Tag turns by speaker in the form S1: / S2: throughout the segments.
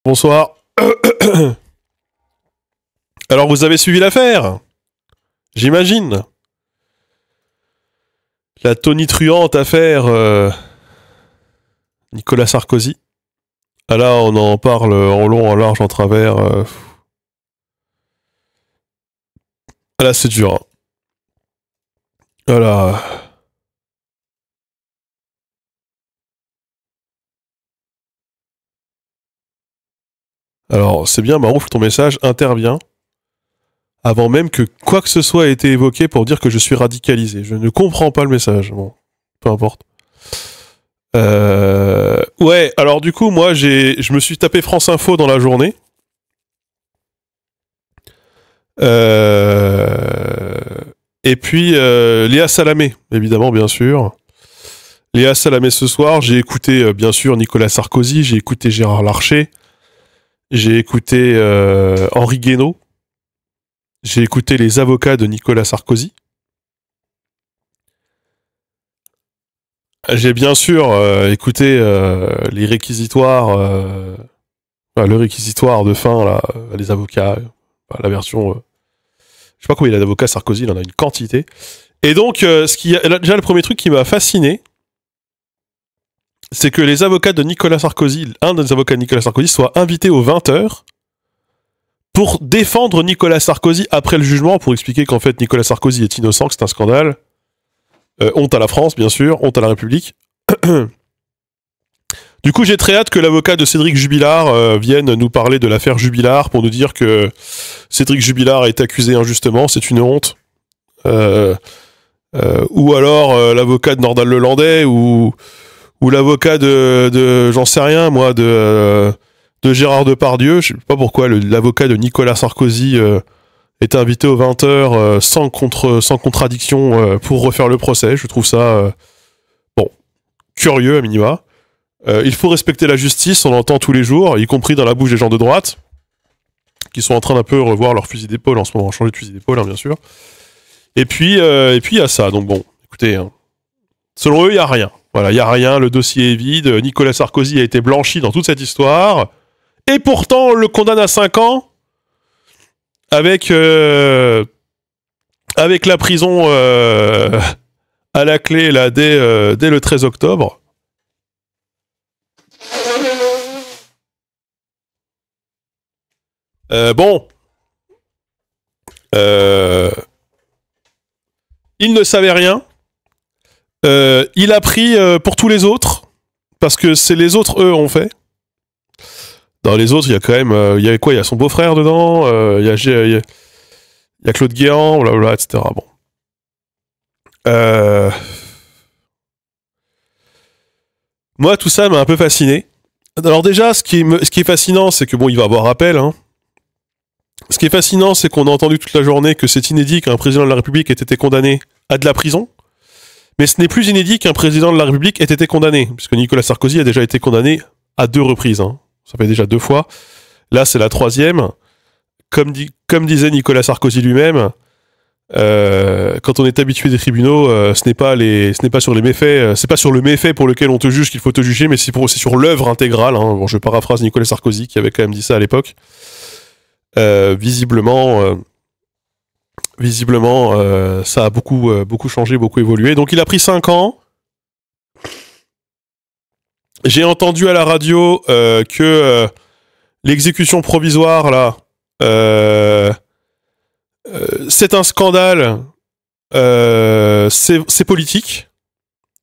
S1: Bonsoir. Alors, vous avez suivi l'affaire? J'imagine. La tonitruante affaire Nicolas Sarkozy. Ah là, on en parle en long, en large, en travers. Ah là, c'est dur. Voilà. Alors, c'est bien, Marouf, ton message intervient avant même que quoi que ce soit ait été évoqué pour dire que je suis radicalisé. Je ne comprends pas le message. Bon, peu importe. Ouais, alors du coup, moi, je me suis tapé France Info dans la journée. Et puis, Léa Salamé, évidemment, bien sûr. Léa Salamé ce soir. J'ai écouté, bien sûr, Nicolas Sarkozy. J'ai écouté Gérard Larcher. J'ai écouté Henri Guénaud. J'ai écouté les avocats de Nicolas Sarkozy. J'ai bien sûr écouté les réquisitoires, le réquisitoire de fin, là, les avocats, la version... je sais pas combien il y a d'avocats Sarkozy, il en a une quantité. Et donc, déjà le premier truc qui m'a fasciné, c'est que les avocats de Nicolas Sarkozy, un des avocats de Nicolas Sarkozy, soit invité aux 20h pour défendre Nicolas Sarkozy après le jugement, pour expliquer qu'en fait Nicolas Sarkozy est innocent, que c'est un scandale. Honte à la France, bien sûr, honte à la République. Du coup, j'ai très hâte que l'avocat de Cédric Jubilard vienne nous parler de l'affaire Jubilard pour nous dire que Cédric Jubilard est accusé injustement, c'est une honte. Ou alors l'avocat de Nordal Lelandais ou l'avocat de j'en sais rien moi de Gérard Depardieu. Je sais pas pourquoi l'avocat de Nicolas Sarkozy est invité aux 20h sans contradiction pour refaire le procès. Je trouve ça curieux à minima. Il faut respecter la justice, on l'entend tous les jours, y compris dans la bouche des gens de droite, qui sont en train d'un peu revoir leur fusil d'épaule en ce moment, changer de fusil d'épaule, hein, bien sûr. Et puis il y a ça, donc bon, écoutez, hein, selon eux, il n'y a rien. Voilà, il n'y a rien, le dossier est vide, Nicolas Sarkozy a été blanchi dans toute cette histoire, et pourtant on le condamne à 5 ans, avec la prison à la clé là, dès le 13 octobre. Il ne savait rien. Il a pris pour tous les autres, parce que c'est les autres, eux, ont fait. Dans les autres, il y a quand même... il y a quoi? Il y a son beau-frère dedans, il y a Claude Guéant, blablabla, etc. Bon. Moi, tout ça m'a un peu fasciné. Alors déjà, ce qui est fascinant, c'est que bon, il va avoir appel, hein. Ce qui est fascinant, c'est qu'on a entendu toute la journée que c'est inédit qu'un président de la République ait été condamné à de la prison. Mais ce n'est plus inédit qu'un président de la République ait été condamné, puisque Nicolas Sarkozy a déjà été condamné à 2 reprises. Hein. Ça fait déjà 2 fois. Là, c'est la 3e. Comme disait Nicolas Sarkozy lui-même, quand on est habitué des tribunaux, ce n'est pas sur les méfaits, c'est pas sur le méfait pour lequel on te juge qu'il faut te juger, mais c'est sur l'œuvre intégrale. Hein. Bon, je paraphrase Nicolas Sarkozy qui avait quand même dit ça à l'époque. Visiblement, ça a beaucoup changé, beaucoup évolué. Donc il a pris 5 ans. J'ai entendu à la radio que l'exécution provisoire, là, c'est un scandale, c'est politique.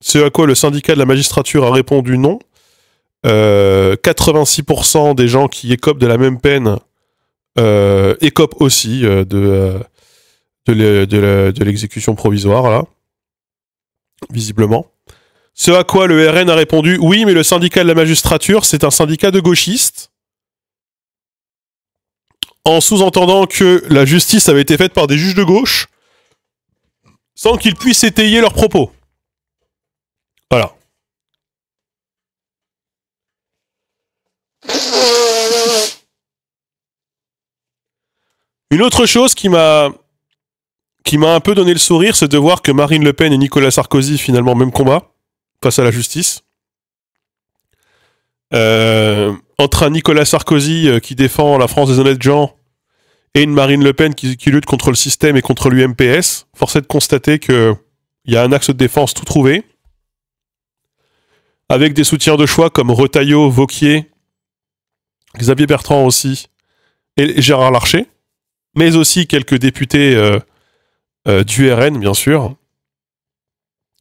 S1: Ce à quoi le syndicat de la magistrature a répondu non. 86% des gens qui écopent de la même peine écopent aussi de l'exécution provisoire, là, visiblement. Ce à quoi le RN a répondu « Oui, mais le syndicat de la magistrature, c'est un syndicat de gauchistes », en sous-entendant que la justice avait été faite par des juges de gauche, sans qu'ils puissent étayer leurs propos. Voilà. Une autre chose qui m'a un peu donné le sourire, c'est de voir que Marine Le Pen et Nicolas Sarkozy, finalement, même combat, face à la justice. Entre un Nicolas Sarkozy qui défend la France des honnêtes gens et une Marine Le Pen qui lutte contre le système et contre l'UMPS, force est de constater qu'il y a un axe de défense tout trouvé, avec des soutiens de choix comme Retailleau, Wauquiez, Xavier Bertrand aussi, et Gérard Larcher, mais aussi quelques députés du RN, bien sûr,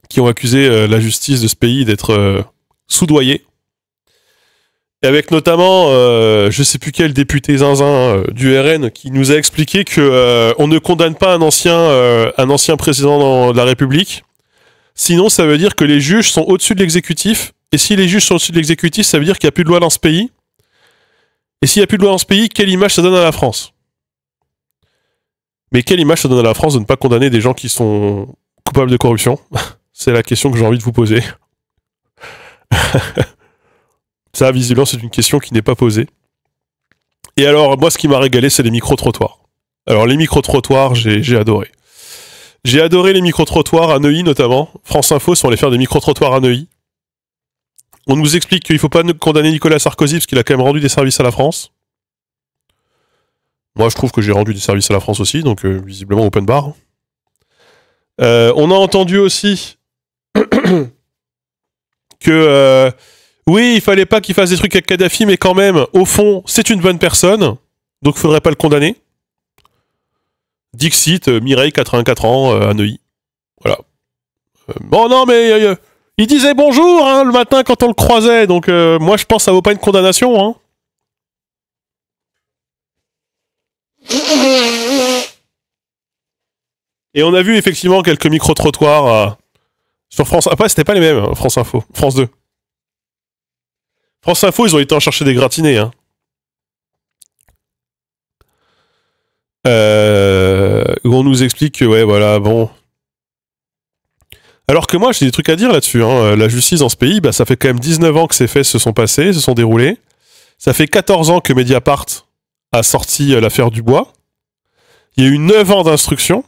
S1: qui ont accusé la justice de ce pays d'être soudoyée. Et avec notamment, je sais plus quel député zinzin du RN qui nous a expliqué que on ne condamne pas un ancien président de la République. Sinon, ça veut dire que les juges sont au-dessus de l'exécutif. Et si les juges sont au-dessus de l'exécutif, ça veut dire qu'il n'y a plus de loi dans ce pays. Et s'il n'y a plus de loi dans ce pays, quelle image ça donne à la France? Mais quelle image ça donne à la France de ne pas condamner des gens qui sont coupables de corruption? C'est la question que j'ai envie de vous poser. Ça, visiblement, c'est une question qui n'est pas posée. Et alors, moi, ce qui m'a régalé, c'est les micro-trottoirs. Alors, les micro-trottoirs, j'ai adoré. J'ai adoré les micro-trottoirs à Neuilly, notamment. France Info sont allés faire des micro-trottoirs à Neuilly. On nous explique qu'il ne faut pas condamner Nicolas Sarkozy parce qu'il a quand même rendu des services à la France. Moi, je trouve que j'ai rendu des services à la France aussi, donc visiblement open bar. On a entendu aussi que oui, il fallait pas qu'il fasse des trucs avec Kadhafi, mais quand même, au fond, c'est une bonne personne, donc il faudrait pas le condamner. Dixit, Mireille, 84 ans, à Neuilly. Voilà. Bon, non, mais il disait bonjour hein, le matin quand on le croisait, donc moi je pense que ça vaut pas une condamnation. Hein. Et on a vu effectivement quelques micro-trottoirs sur France. Après, c'était pas les mêmes, hein, France Info, France 2. France Info, ils ont été en chercher des gratinés. Hein. Où on nous explique que, ouais, voilà, bon. Alors que moi, j'ai des trucs à dire là-dessus. Hein. La justice dans ce pays, bah, ça fait quand même 19 ans que ces faits se sont passés, se sont déroulés. Ça fait 14 ans que Mediapart a sorti l'affaire Dubois. Il y a eu 9 ans d'instruction.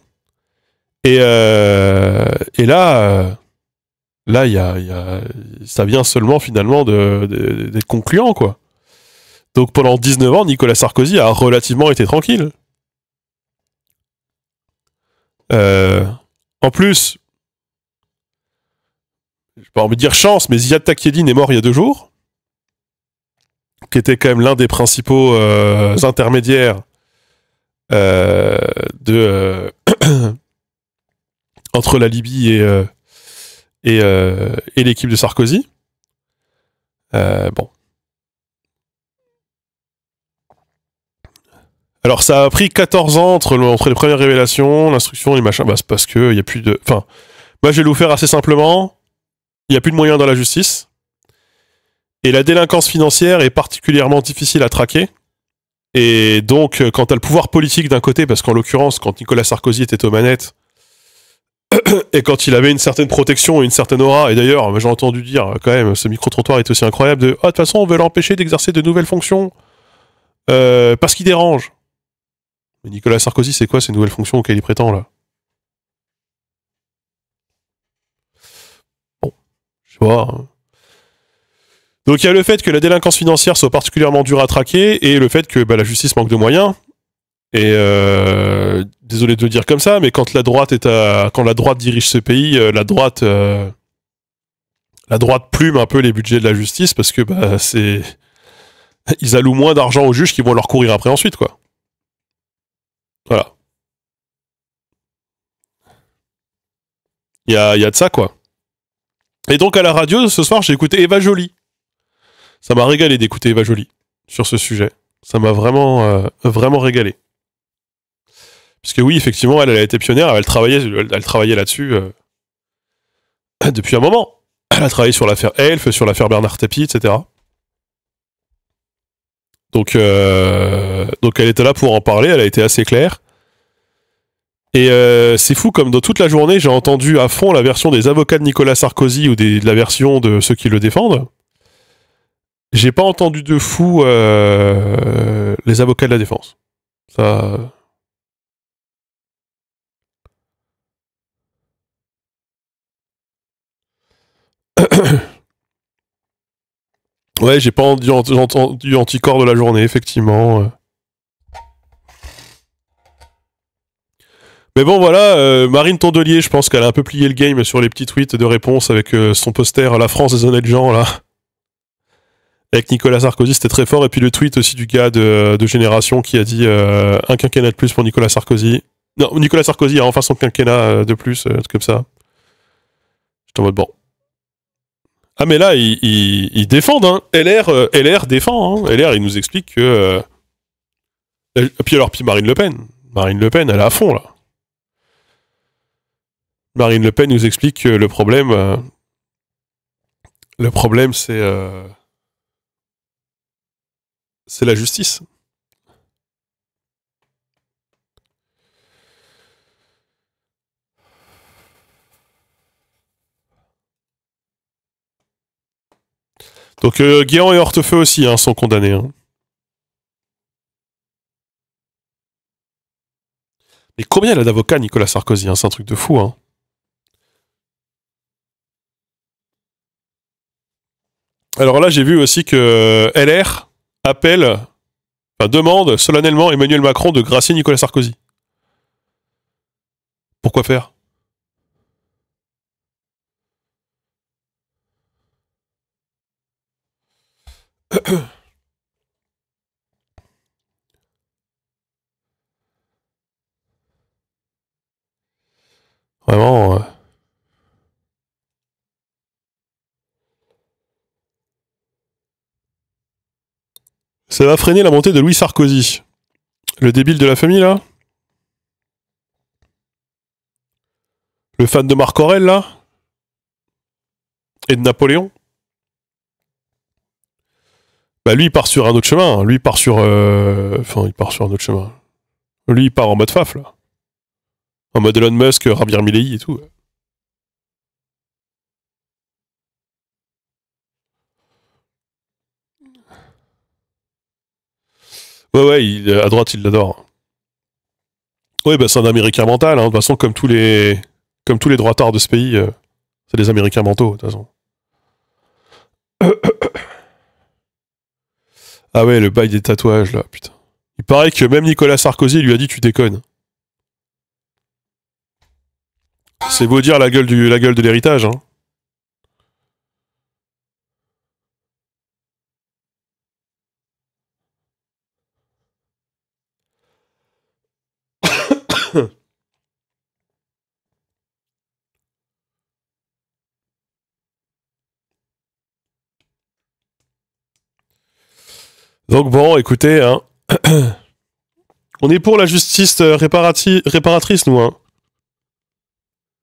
S1: Et là, ça vient seulement finalement d'être concluant, quoi. Donc pendant 19 ans, Nicolas Sarkozy a relativement été tranquille. En plus, je n'ai pas envie de dire chance, mais Ziad Takieddine est mort il y a 2 jours, qui était quand même l'un des principaux intermédiaires entre la Libye et l'équipe de Sarkozy. Bon. Alors ça a pris 14 ans entre les premières révélations, l'instruction, les machins. Bah, c'est parce que y a plus de. Enfin, moi je vais le faire assez simplement. Il n'y a plus de moyens dans la justice. Et la délinquance financière est particulièrement difficile à traquer. Et donc, quand tu as le pouvoir politique d'un côté, parce qu'en l'occurrence, quand Nicolas Sarkozy était aux manettes, et quand il avait une certaine protection et une certaine aura, et d'ailleurs, j'ai entendu dire, quand même, ce micro-trottoir est aussi incroyable, de « Ah, de toute façon, on veut l'empêcher d'exercer de nouvelles fonctions, parce qu'il dérange. » Mais Nicolas Sarkozy, c'est quoi ces nouvelles fonctions auxquelles il prétend, là? Bon, je sais pas. Hein. Donc il y a le fait que la délinquance financière soit particulièrement dure à traquer, et le fait que bah, la justice manque de moyens. Et désolé de le dire comme ça, mais quand la droite dirige ce pays, la droite plume un peu les budgets de la justice parce que bah ils allouent moins d'argent aux juges qui vont leur courir après ensuite, quoi. Voilà. Il y a de ça, quoi. Et donc à la radio ce soir, j'ai écouté Eva Joly. Ça m'a régalé d'écouter Eva Joly sur ce sujet. Ça m'a vraiment régalé. Parce que oui, effectivement, elle a été pionnière, elle travaillait là-dessus depuis un moment. Elle a travaillé sur l'affaire Elf, sur l'affaire Bernard Tapie, etc. Donc elle était là pour en parler, elle a été assez claire. Et c'est fou comme dans toute la journée, j'ai entendu à fond la version des avocats de Nicolas Sarkozy ou de la version de ceux qui le défendent. J'ai pas entendu de fou les avocats de la défense. Ça... Ouais, j'ai pas entendu anticorps de la journée, effectivement. Mais bon, voilà, Marine Tondelier, je pense qu'elle a un peu plié le game sur les petits tweets de réponse avec son poster La France des honnêtes gens, là. Avec Nicolas Sarkozy, c'était très fort. Et puis le tweet aussi du gars de Génération qui a dit un quinquennat de plus pour Nicolas Sarkozy. Non, Nicolas Sarkozy a enfin son quinquennat de plus, un truc comme ça. J'étais en mode bon. Ah, mais là, ils défendent, hein. LR défend, hein. LR, il nous explique que. Puis Marine Le Pen. Marine Le Pen, elle est à fond, là. Marine Le Pen nous explique que le problème, c'est la justice. Donc Guéant et Hortefeux aussi hein, sont condamnés. Hein. Mais combien il a d'avocats, Nicolas Sarkozy hein, c'est un truc de fou. Hein. Alors là, j'ai vu aussi que LR demande solennellement Emmanuel Macron de gracier Nicolas Sarkozy. Pourquoi faire? Vraiment. Ça va freiner la montée de Louis Sarkozy. Le débile de la famille, là? Le fan de Marc Aurèle, là? Et de Napoléon? Bah lui, il part sur un autre chemin. Lui, il part sur... il part sur un autre chemin. Lui, il part en mode faf, là. En mode Elon Musk, Javier Milei et tout. Ouais, à droite, il l'adore. Oui, bah c'est un Américain mental. Hein. De toute façon, comme tous les droitards de ce pays, c'est des Américains mentaux, de toute façon. Ah ouais, le bail des tatouages, là, putain. Il paraît que même Nicolas Sarkozy lui a dit tu déconnes. C'est beau dire la gueule de l'héritage, hein. Donc bon, écoutez, hein. On est pour la justice réparatrice, nous, hein.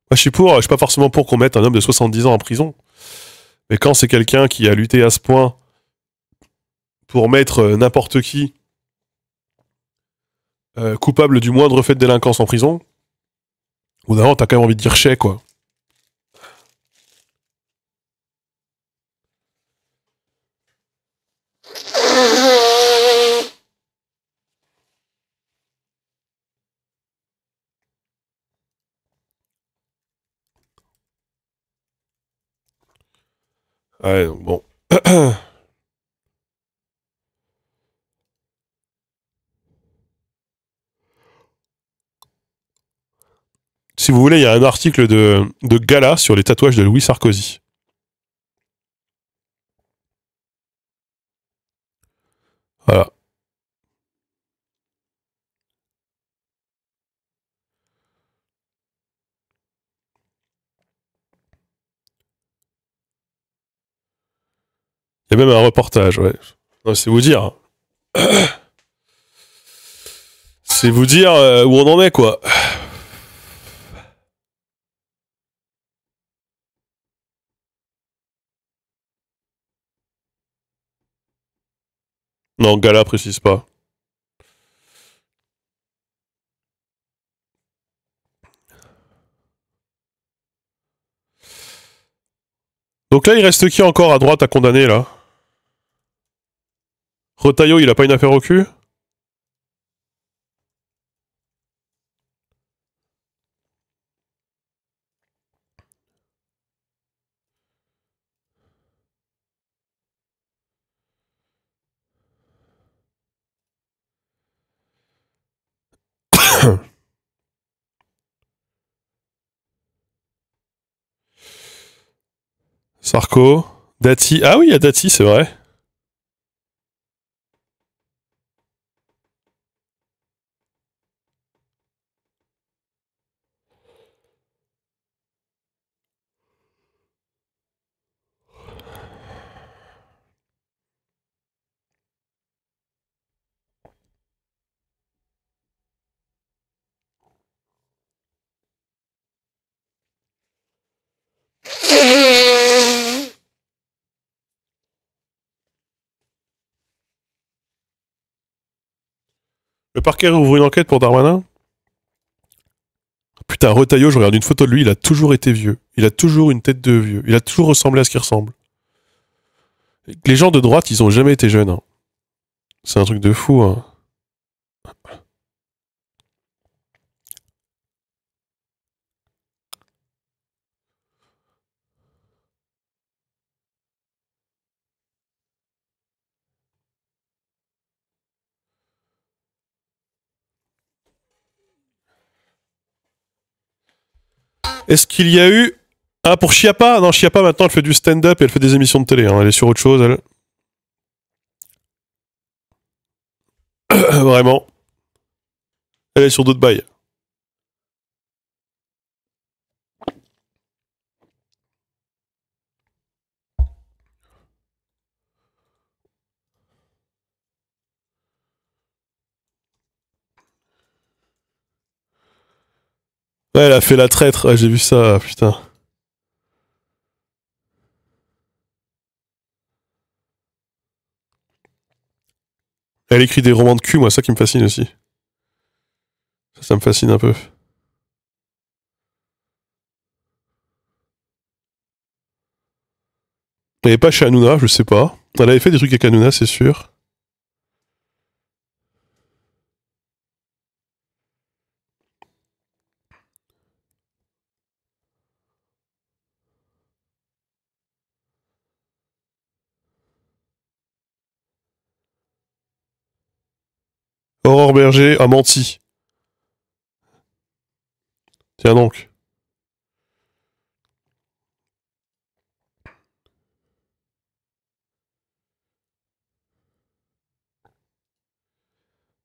S1: Moi, je suis pas forcément pour qu'on mette un homme de 70 ans en prison. Mais quand c'est quelqu'un qui a lutté à ce point pour mettre n'importe qui coupable du moindre fait de délinquance en prison, ou d'abord, t'as quand même envie de dire chais, quoi. Ouais, donc bon. Si vous voulez, il y a un article de Gala sur les tatouages de Louis Sarkozy. Voilà. Il y a même un reportage, ouais. Non, c'est vous dire. C'est vous dire où on en est, quoi. Non, Gala précise pas. Donc là, il reste qui encore à droite à condamner, là? Retailleau, il a pas une affaire au cul? Sarko. Dati. Ah oui, il y a Dati, c'est vrai. Le parquet ouvre une enquête pour Darmanin. Putain, Retailleau, je regarde une photo de lui, il a toujours été vieux. Il a toujours une tête de vieux. Il a toujours ressemblé à ce qu'il ressemble. Les gens de droite, ils ont jamais été jeunes. Hein. C'est un truc de fou. Hein. Est-ce qu'il y a eu... Ah, pour Chiappa? Non, Chiappa, maintenant, elle fait du stand-up et elle fait des émissions de télé. Hein. Elle est sur autre chose, elle. Vraiment. Elle est sur d'autres bails. Ouais, elle a fait la traître. Ouais, j'ai vu ça, putain. Elle écrit des romans de cul, moi, ça qui me fascine aussi. Ça me fascine un peu. Elle est pas chez Hanouna, je sais pas. Elle avait fait des trucs avec Hanouna, c'est sûr. Aurore Berger a menti. Tiens donc.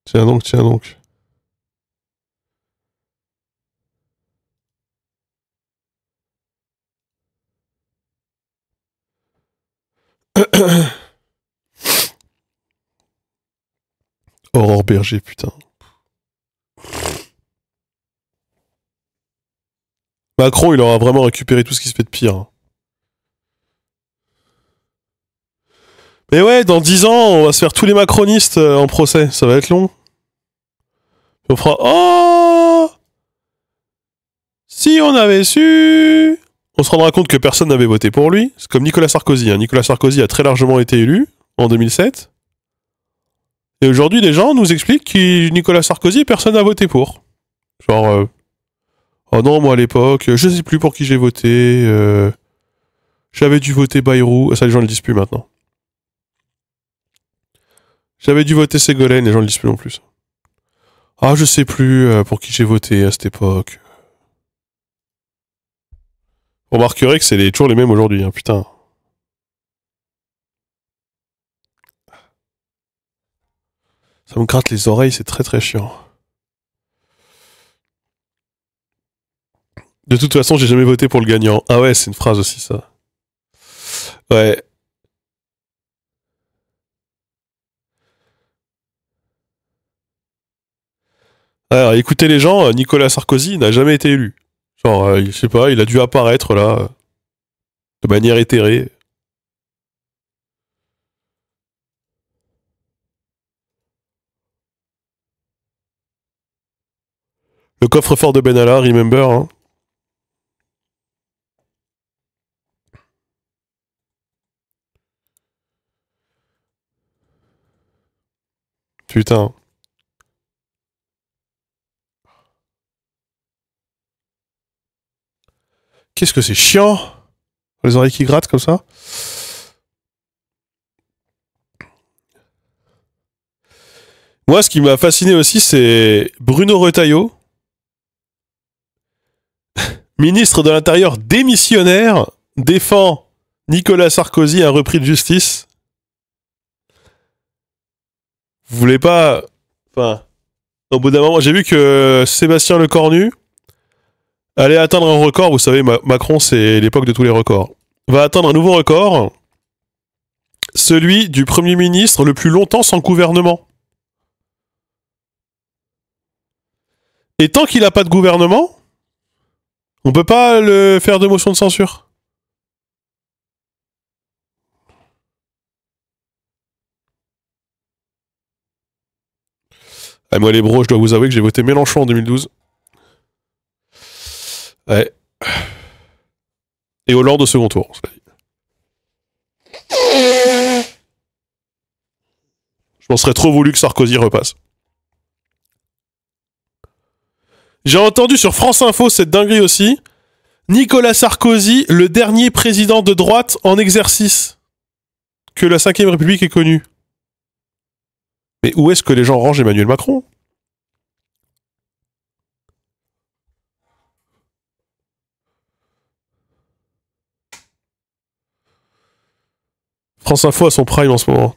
S1: Tiens donc, tiens donc. Aurore Berger, putain. Macron, il aura vraiment récupéré tout ce qui se fait de pire. Hein. Mais ouais, dans 10 ans, on va se faire tous les macronistes en procès. Ça va être long. On fera Oh, si on avait su. On se rendra compte que personne n'avait voté pour lui. C'est comme Nicolas Sarkozy. Hein. Nicolas Sarkozy a très largement été élu en 2007. Et aujourd'hui, les gens nous expliquent que Nicolas Sarkozy, personne n'a voté pour. Genre, oh non, moi à l'époque, je sais plus pour qui j'ai voté. J'avais dû voter Bayrou. Ça, les gens ne le disent plus maintenant. J'avais dû voter Ségolène, les gens ne le disent plus non plus. Ah, je sais plus pour qui j'ai voté à cette époque. Vous remarquerez que c'est toujours les mêmes aujourd'hui, hein, putain. Ça me gratte les oreilles, c'est très très chiant. De toute façon, j'ai jamais voté pour le gagnant. Ah ouais, c'est une phrase aussi, ça. Ouais. Alors, écoutez les gens, Nicolas Sarkozy n'a jamais été élu. Genre, je sais pas, il a dû apparaître là, de manière éthérée. Le coffre-fort de Benalla, remember, hein. Putain. Qu'est-ce que c'est chiant. Les oreilles qui grattent comme ça. Moi, ce qui m'a fasciné aussi, c'est Bruno Retailleau, ministre de l'Intérieur démissionnaire, défend Nicolas Sarkozy, un repris de justice. Vous voulez pas... Enfin, au bout d'un moment, j'ai vu que Sébastien Lecornu allait atteindre un record. Vous savez, Macron, c'est l'époque de tous les records. Va atteindre un nouveau record, celui du Premier ministre le plus longtemps sans gouvernement. Et tant qu'il n'a pas de gouvernement, on peut pas le faire de motion de censure. Ah, moi, les bros, je dois vous avouer que j'ai voté Mélenchon en 2012. Ouais. Et Hollande au second tour. Je m'en serais trop voulu que Sarkozy repasse. J'ai entendu sur France Info cette dinguerie aussi. Nicolas Sarkozy, le dernier président de droite en exercice que la 5ème République ait connu. Mais où est-ce que les gens rangent Emmanuel Macron? France Info a son prime en ce moment.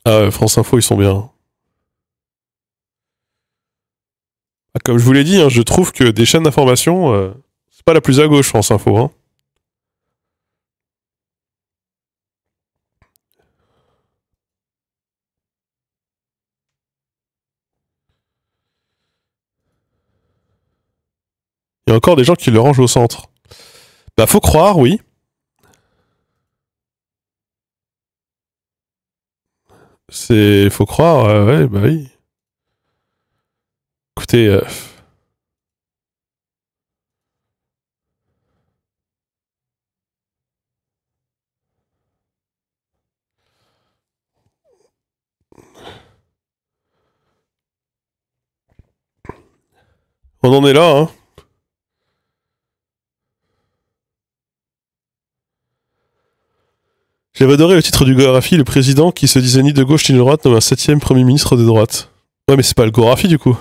S1: Ah ouais, France Info, ils sont bien. Ah, comme je vous l'ai dit, hein, je trouve que des chaînes d'information, c'est pas la plus à gauche, France Info. Hein. Il y a encore des gens qui le rangent au centre. Bah, faut croire, oui. Faut croire, ouais, bah oui. Écoutez, on en est là, hein. J'avais adoré le titre du Gorafi, le président qui se disait ni de gauche ni de droite, nomme un 7ème premier ministre de droite. Ouais, mais c'est pas le Gorafi du coup.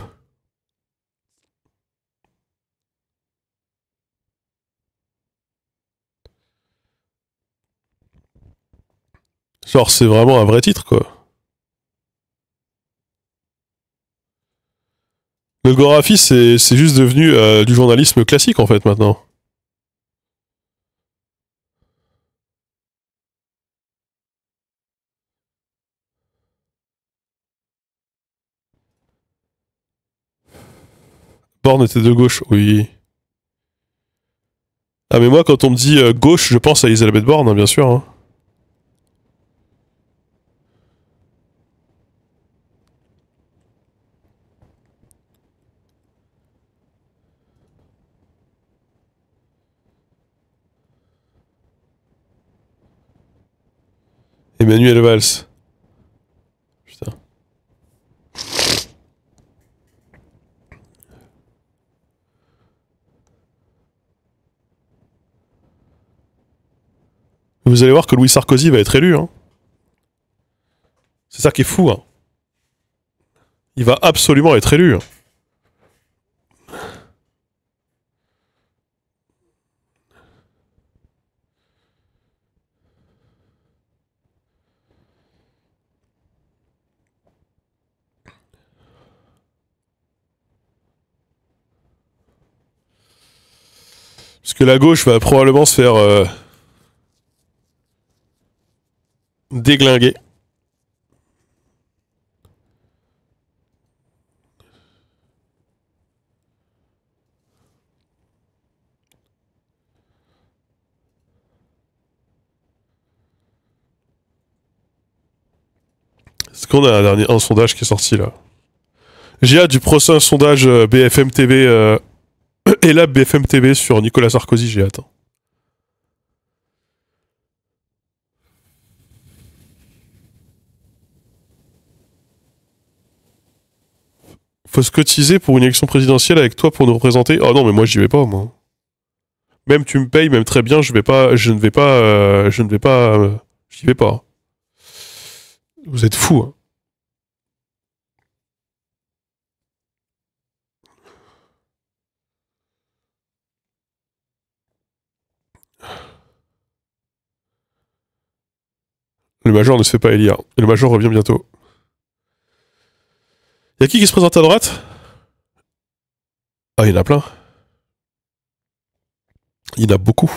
S1: Genre, c'est vraiment un vrai titre, quoi. Le Gorafi, c'est juste devenu du journalisme classique, en fait, maintenant. Borne était de gauche, oui. Ah, mais moi, quand on me dit gauche, je pense à Elisabeth Borne, hein, bien sûr. Hein. Emmanuel Valls. Putain. Vous allez voir que Louis Sarkozy va être élu. Hein. C'est ça qui est fou. Hein. Il va absolument être élu. Hein. Parce que la gauche va probablement se faire déglinguer. Est-ce qu'on a un sondage qui est sorti là? J'ai hâte du prochain sondage BFM TV et là BFM TV sur Nicolas Sarkozy, j'ai hâte. Hein. Faut se cotiser pour une élection présidentielle avec toi pour nous représenter. Oh non, mais moi j'y vais pas, moi. Même tu me payes, même très bien, je vais pas, je ne vais pas, je ne vais pas, j'y vais pas. Vous êtes fous. Hein. Le major ne se fait pas élire. Et le major revient bientôt. Y'a qui se présente à droite? Ah, il y en a plein. Il y en a beaucoup.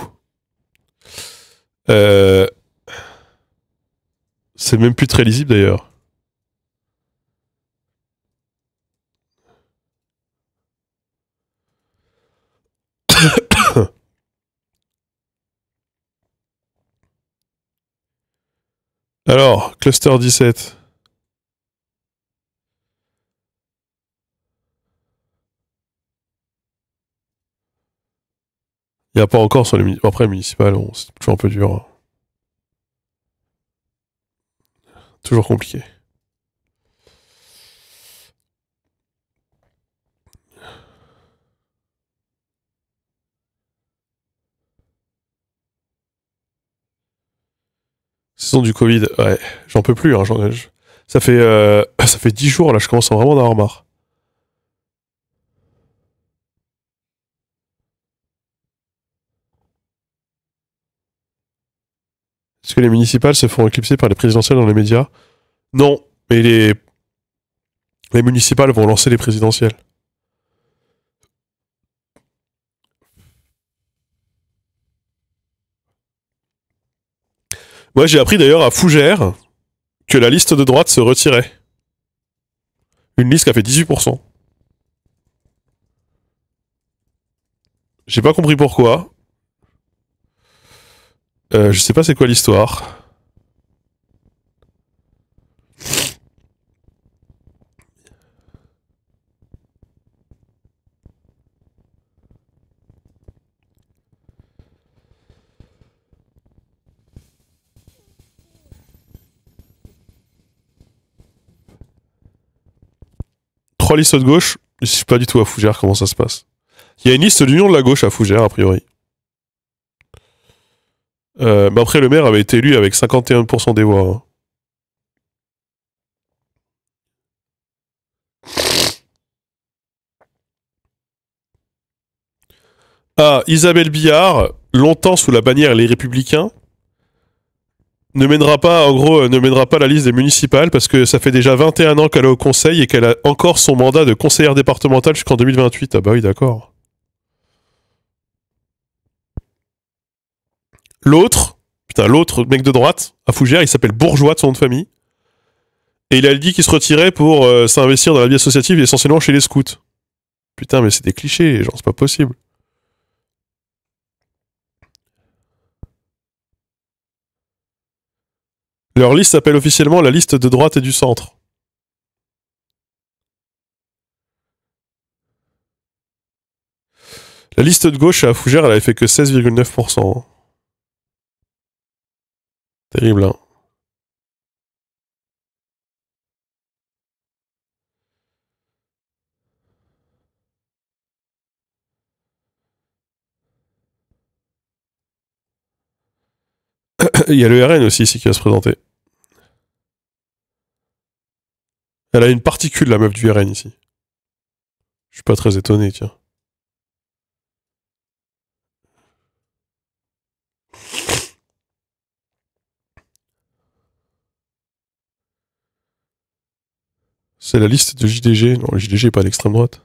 S1: C'est même plus très lisible d'ailleurs. Alors, Cluster 17. Il n'y a pas encore sur les après municipales, bon, c'est toujours un peu dur. Hein. Toujours compliqué. Saison du Covid, ouais, j'en peux plus. Hein, ça fait 10 jours là, je commence à vraiment en avoir marre. Est-ce que les municipales se font éclipser par les présidentielles dans les médias? Non, mais les municipales vont lancer les présidentielles. Moi, j'ai appris d'ailleurs à Fougères que la liste de droite se retirait. Une liste qui a fait 18%. J'ai pas compris pourquoi. Je sais pas c'est quoi l'histoire. Trois listes de gauche. Je sais pas du tout à Fougères comment ça se passe. Il y a une liste d'union de la gauche à Fougères, a priori. Mais après, le maire avait été élu avec 51% des voix. Hein. Ah, Isabelle Billard, longtemps sous la bannière Les Républicains, ne mènera pas, en gros, ne mènera pas la liste des municipales parce que ça fait déjà 21 ans qu'elle est au conseil et qu'elle a encore son mandat de conseillère départementale jusqu'en 2028. Ah bah oui, d'accord. L'autre, putain, l'autre mec de droite, à Fougères, il s'appelle Bourgeois de son nom de famille. Et il a dit qu'il se retirait pour s'investir dans la vie associative, essentiellement chez les scouts. Putain, mais c'est des clichés, genre, c'est pas possible. Leur liste s'appelle officiellement la liste de droite et du centre. La liste de gauche à Fougères, elle avait fait que 16,9%. Terrible, hein. Il y a le RN aussi ici qui va se présenter. Elle a une particule, la meuf du RN ici. Je suis pas très étonné, tiens. C'est la liste de JDG. Non, le JDG est pas d'extrême droite.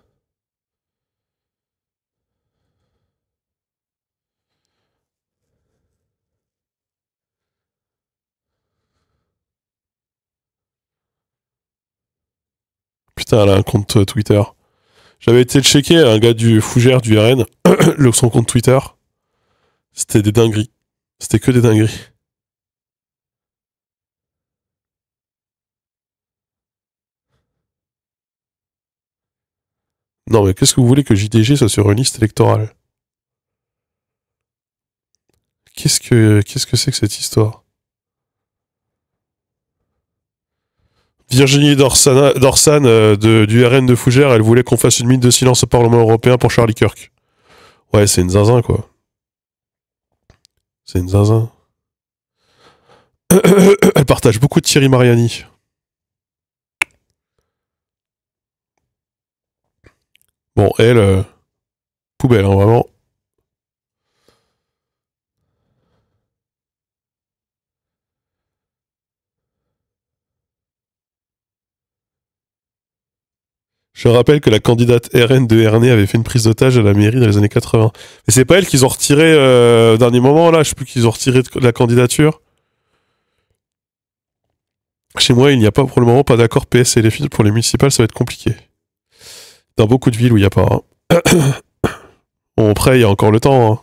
S1: Putain, elle a un compte Twitter. J'avais été le checker, un gars du Fougère du RN, son compte Twitter. C'était des dingueries. C'était que des dingueries. Non, mais qu'est-ce que vous voulez que JDG soit sur une liste électorale? Qu'est-ce que c'est que cette histoire? Virginie Dorsan du RN de Fougères, elle voulait qu'on fasse une minute de silence au Parlement européen pour Charlie Kirk. Ouais, c'est une zinzin, quoi. C'est une zinzin. Elle partage beaucoup de Thierry Mariani. Bon, elle, poubelle, hein, vraiment. Je rappelle que la candidate RN de Ernée avait fait une prise d'otage à la mairie dans les années 80. Mais c'est pas elle qu'ils ont retiré au dernier moment, là. Je sais plus qu'ils ont retiré de la candidature. Chez moi, il n'y a pas pour le moment pas d'accord PS et les filles pour les municipales, ça va être compliqué. Dans beaucoup de villes où il n'y a pas. Hein. Bon, après, il y a encore le temps. Hein.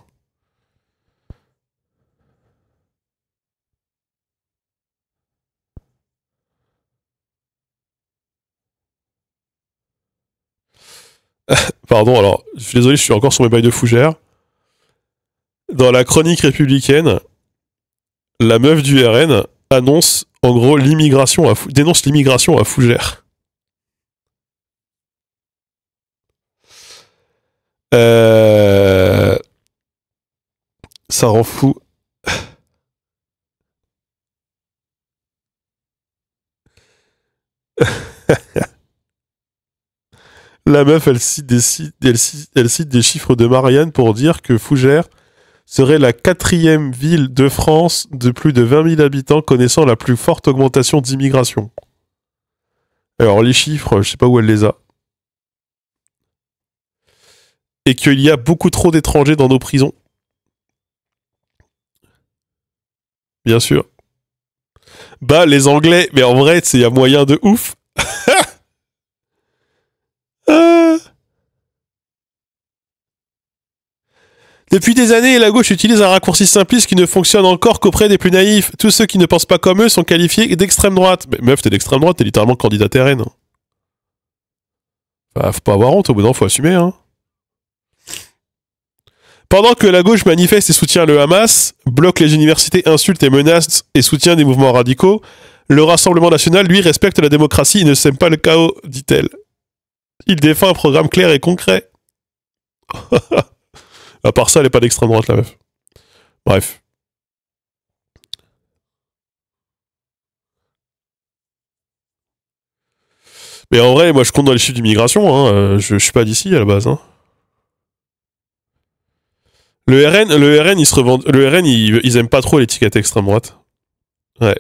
S1: Pardon, alors, je suis désolé, je suis encore sur mes bails de fougère. Dans la chronique républicaine, la meuf du RN annonce, en gros, dénonce l'immigration à Fougères. Ça rend fou. La meuf, elle cite des chiffres de Marianne pour dire que Fougères serait la 4e ville de France de plus de 20 000 habitants connaissant la plus forte augmentation d'immigration. Alors les chiffres, je sais pas où elle les a. Et qu'il y a beaucoup trop d'étrangers dans nos prisons. Bien sûr. Bah les Anglais, mais en vrai, il y a moyen de ouf. Depuis des années, la gauche utilise un raccourci simpliste qui ne fonctionne encore qu'auprès des plus naïfs. Tous ceux qui ne pensent pas comme eux sont qualifiés d'extrême droite. Mais meuf, t'es d'extrême droite, t'es littéralement candidate RN. Enfin, faut pas avoir honte, au bout d'un moment, faut assumer. Hein. Pendant que la gauche manifeste et soutient le Hamas, bloque les universités, insulte et menace et soutient des mouvements radicaux, le Rassemblement national, lui, respecte la démocratie et ne sème pas le chaos, dit-elle. Il défend un programme clair et concret. À part ça, elle est pas d'extrême droite, la meuf. Bref. Mais en vrai, moi, je compte dans les chiffres d'immigration. Hein. Je suis pas d'ici, à la base. Hein. Le RN, ils se revendent. Le RN, ils aiment pas trop l'étiquette extrême droite. Ouais.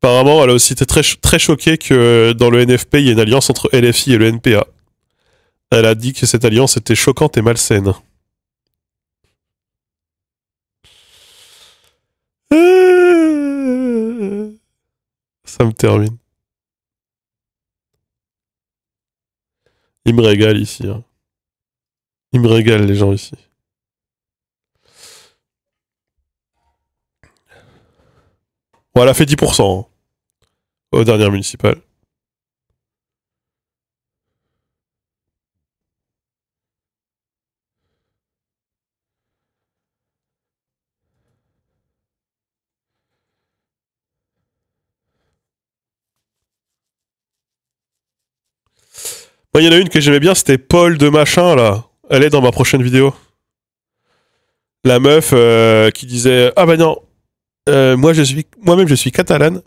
S1: Apparemment, elle a aussi été très choquée que dans le NFP, il y ait une alliance entre LFI et le NPA. Elle a dit que cette alliance était choquante et malsaine. Ça me termine. Ils me régalent ici. Hein. Ils me régalent, les gens ici. Bon, elle a fait 10% hein, aux dernières municipales. Moi, il y en a une que j'aimais bien, c'était Paul de machin, là. Elle est dans ma prochaine vidéo. La meuf qui disait « Ah bah non, moi-même je suis catalane.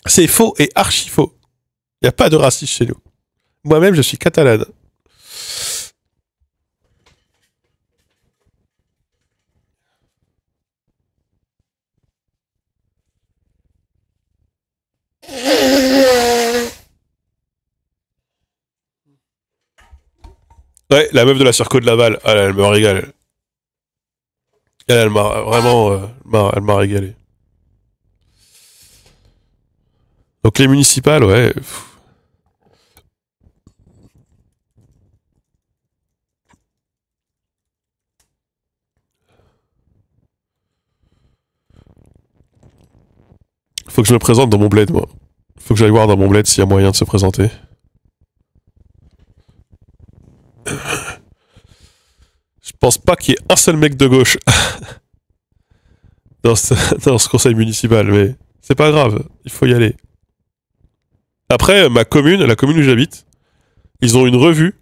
S1: C'est faux et archi faux. Il n'y a pas de racisme chez nous. Moi-même je suis catalane. » Ouais, la meuf de la Circo de Laval, elle me régale. Elle m'a vraiment, elle m'a régalé. Donc les municipales, ouais. Faut que je me présente dans mon bled, moi. Faut que j'aille voir dans mon bled s'il y a moyen de se présenter. Je pense pas qu'il y ait un seul mec de gauche dans ce conseil municipal, mais c'est pas grave, il faut y aller. Après, ma commune, la commune où j'habite, ils ont une revue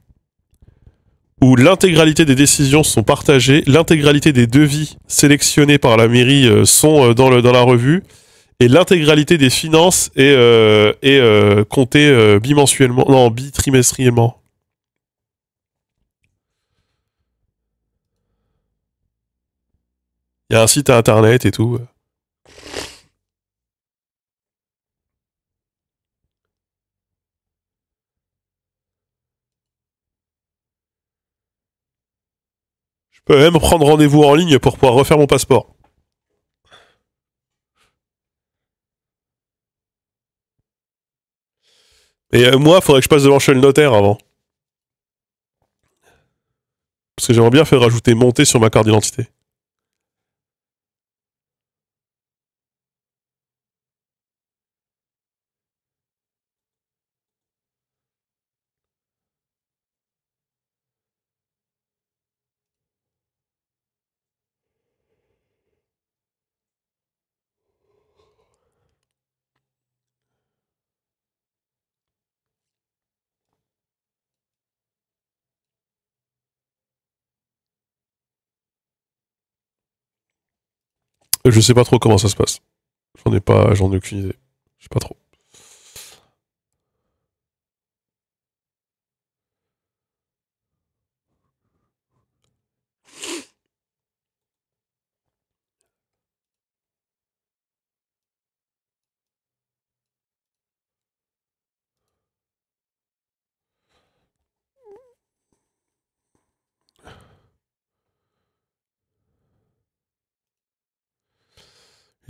S1: où l'intégralité des décisions sont partagées, l'intégralité des devis sélectionnés par la mairie sont dans la revue, et l'intégralité des finances est comptée bimensuellement, non, bitrimestriellement. Il y a un site internet et tout. Je peux même prendre rendez-vous en ligne pour pouvoir refaire mon passeport. Et moi, il faudrait que je passe devant chez le notaire avant. Parce que j'aimerais bien faire rajouter monter sur ma carte d'identité. Je sais pas trop comment ça se passe. J'en ai aucune idée. Je sais pas trop.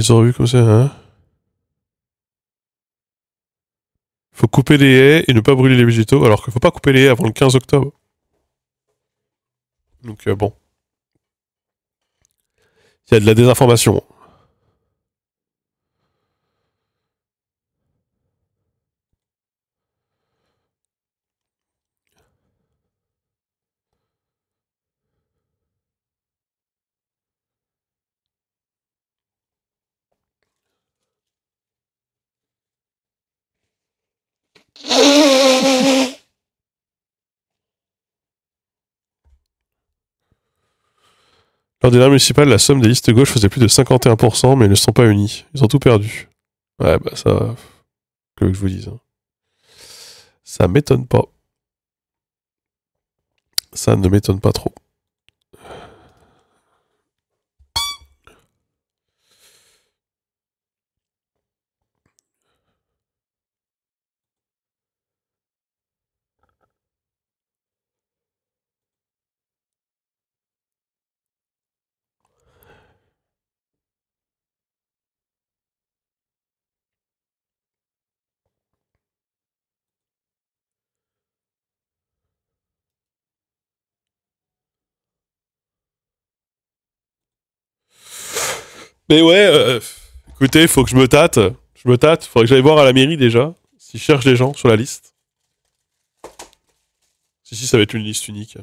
S1: Ils ont vu comme ça, hein. Faut couper les haies et ne pas brûler les végétaux, alors qu'il faut pas couper les haies avant le 15 octobre. Donc bon, il y a de la désinformation. Lors des dernières municipales, la somme des listes gauche faisait plus de 51%, mais ils ne sont pas unis. Ils ont tout perdu. Ouais, bah ça, que je vous dise. Hein. Ça m'étonne pas. Ça ne m'étonne pas trop. Mais ouais, écoutez, faut que je me tâte. Je me tâte. Faudrait que j'aille voir à la mairie déjà, s'ils cherchent des gens sur la liste. Si, ça va être une liste unique.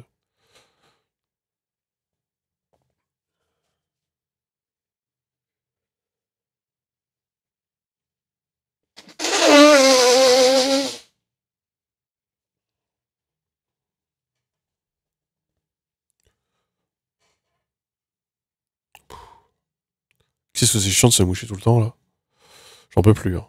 S1: Qu'est-ce que c'est chiant de se moucher tout le temps, là. J'en peux plus, hein.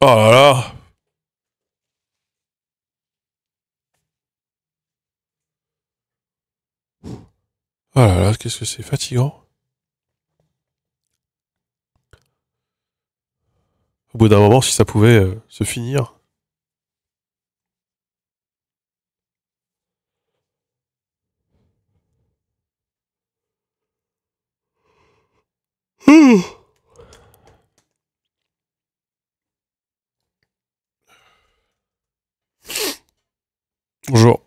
S1: Oh là là. Oh là là, qu'est-ce que c'est fatigant. Au bout d'un moment, si ça pouvait se finir. Bonjour.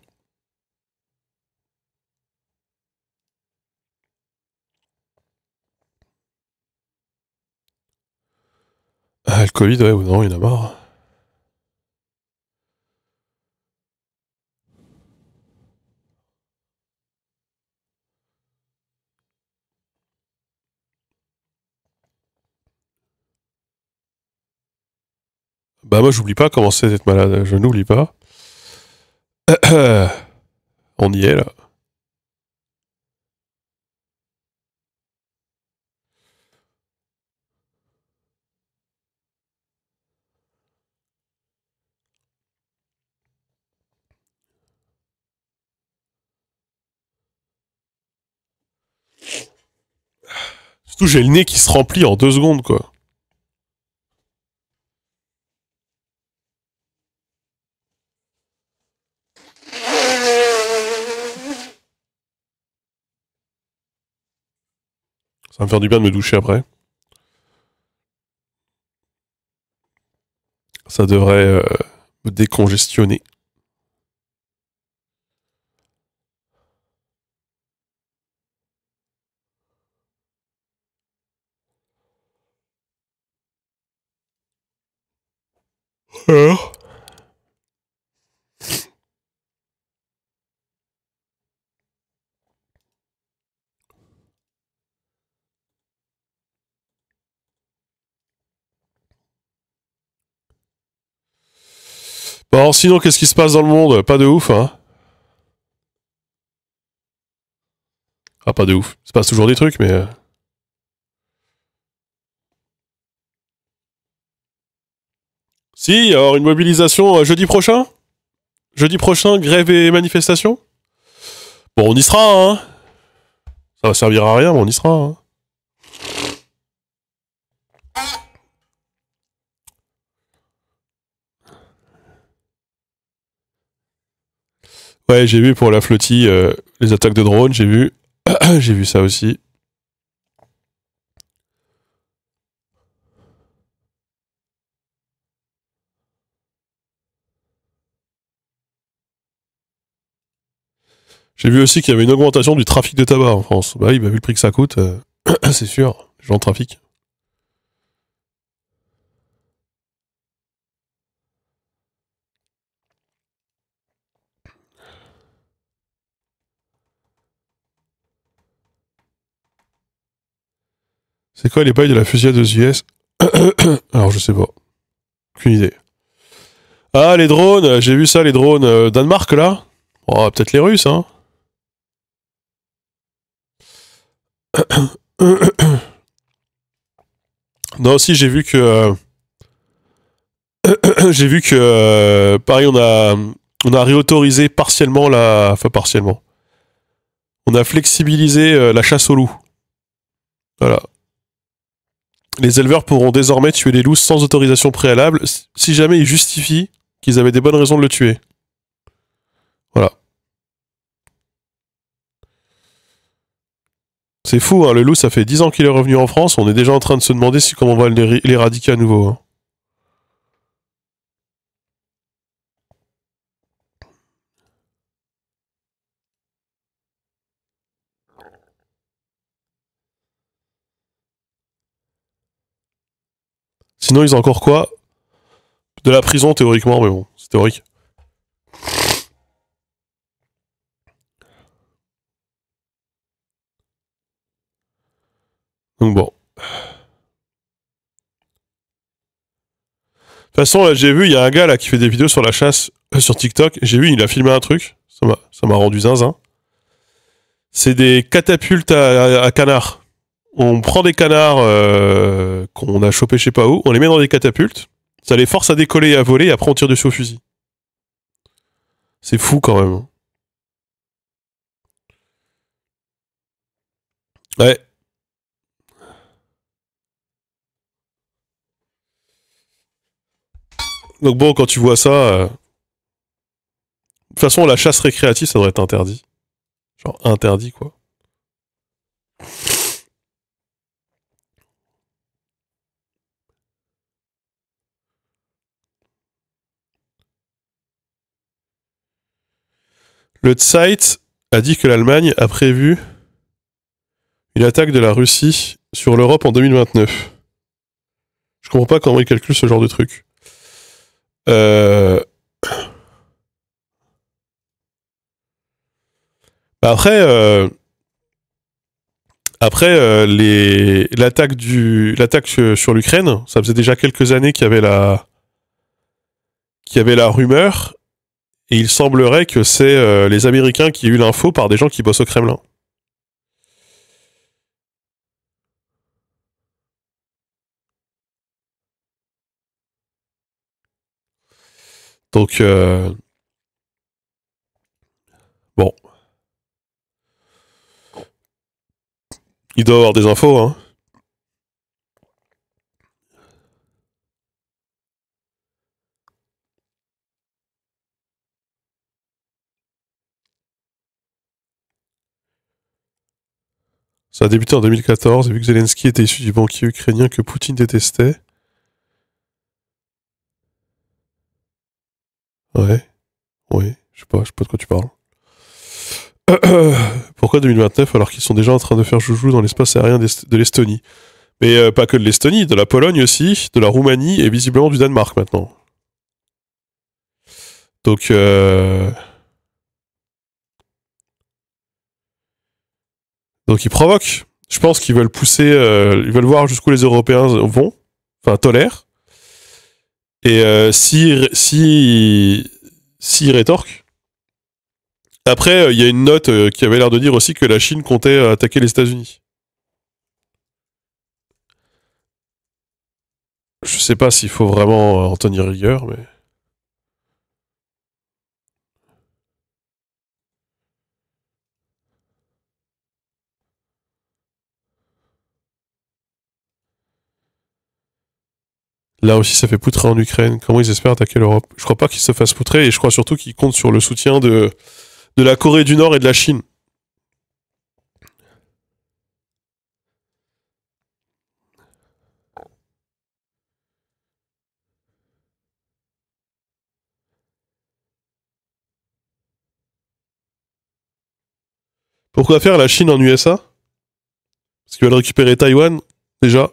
S1: Ah, le Covid, ouais, ou non, il y en a marre. Bah moi j'oublie pas comment c'est d'être malade, je n'oublie pas. On y est là. Surtout j'ai le nez qui se remplit en 2 secondes quoi. Ça va me faire du bien de me doucher après. Ça devrait me décongestionner. Alors bon, sinon, qu'est-ce qui se passe dans le monde? Pas de ouf, hein. Ah, pas de ouf. Il se passe toujours des trucs, mais... Si, alors une mobilisation jeudi prochain? Jeudi prochain, grève et manifestation? Bon, on y sera, hein. Ça va servir à rien, mais on y sera, hein. Ouais, j'ai vu pour la flottille les attaques de drones, j'ai vu. J'ai vu ça aussi. J'ai vu aussi qu'il y avait une augmentation du trafic de tabac en France. Bah oui, bah, vu le prix que ça coûte, c'est sûr, les gens trafiquent. C'est quoi les bails de la fusillade aux US? Alors je sais pas. Aucune idée. Ah, les drones, j'ai vu ça, les drones Danemark là. Oh, peut-être les Russes, hein. Non, si, j'ai vu que pareil, on a réautorisé partiellement la. Enfin, partiellement. On a flexibilisé la chasse aux loups. Voilà. Les éleveurs pourront désormais tuer les loups sans autorisation préalable si jamais ils justifient qu'ils avaient des bonnes raisons de le tuer. Voilà. C'est fou, hein, le loup, ça fait 10 ans qu'il est revenu en France, on est déjà en train de se demander comment on va l'éradiquer à nouveau. Hein. Sinon, ils ont encore quoi? De la prison, théoriquement, mais bon, c'est théorique. Donc bon. De toute façon, là, j'ai vu, il y a un gars là qui fait des vidéos sur la chasse sur TikTok. J'ai vu, il a filmé un truc. Ça m'a rendu zinzin. C'est des catapultes à canards. On prend des canards qu'on a chopés je sais pas où, on les met dans des catapultes. Ça les force à décoller et à voler, et après on tire dessus au fusil. C'est fou quand même. Ouais. Donc bon, quand tu vois ça, de toute façon, la chasse récréative, ça devrait être interdit. Genre interdit, quoi. Le Zeit a dit que l'Allemagne a prévu une attaque de la Russie sur l'Europe en 2029. Je comprends pas comment ils calculent ce genre de truc. Euh... Après, l'attaque sur l'Ukraine, ça faisait déjà quelques années qu'il y avait qu'il y avait la rumeur, et il semblerait que c'est les Américains qui aient eu l'info par des gens qui bossent au Kremlin. Donc, bon, il doit avoir des infos, hein. Ça a débuté en 2014, et vu que Zelensky était issu du banquier ukrainien que Poutine détestait. Ouais, oui, je sais pas de quoi tu parles. Pourquoi 2029 alors qu'ils sont déjà en train de faire joujou dans l'espace aérien de l'Estonie? Mais pas que de l'Estonie, de la Pologne aussi, de la Roumanie et visiblement du Danemark maintenant. Donc, donc ils provoquent. Je pense qu'ils veulent pousser, ils veulent voir jusqu'où les Européens vont, enfin tolèrent. Et si rétorquent. Après, il y a une note qui avait l'air de dire aussi que la Chine comptait attaquer les États-Unis. Je sais pas s'il faut vraiment en tenir rigueur, mais. Là aussi, ça fait poutrer en Ukraine. Comment ils espèrent attaquer l'Europe? Je crois pas qu'ils se fassent poutrer et je crois surtout qu'ils comptent sur le soutien de la Corée du Nord et de la Chine. Pourquoi faire la Chine en USA? Parce qu'ils veulent récupérer Taïwan, déjà.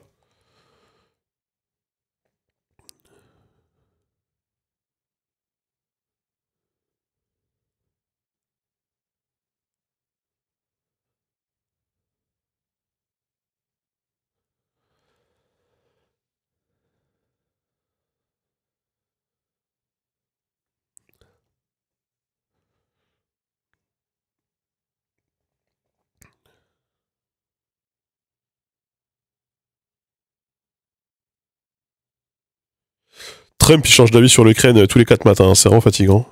S1: Trump, il change d'avis sur l'Ukraine tous les 4 matins. C'est vraiment fatigant.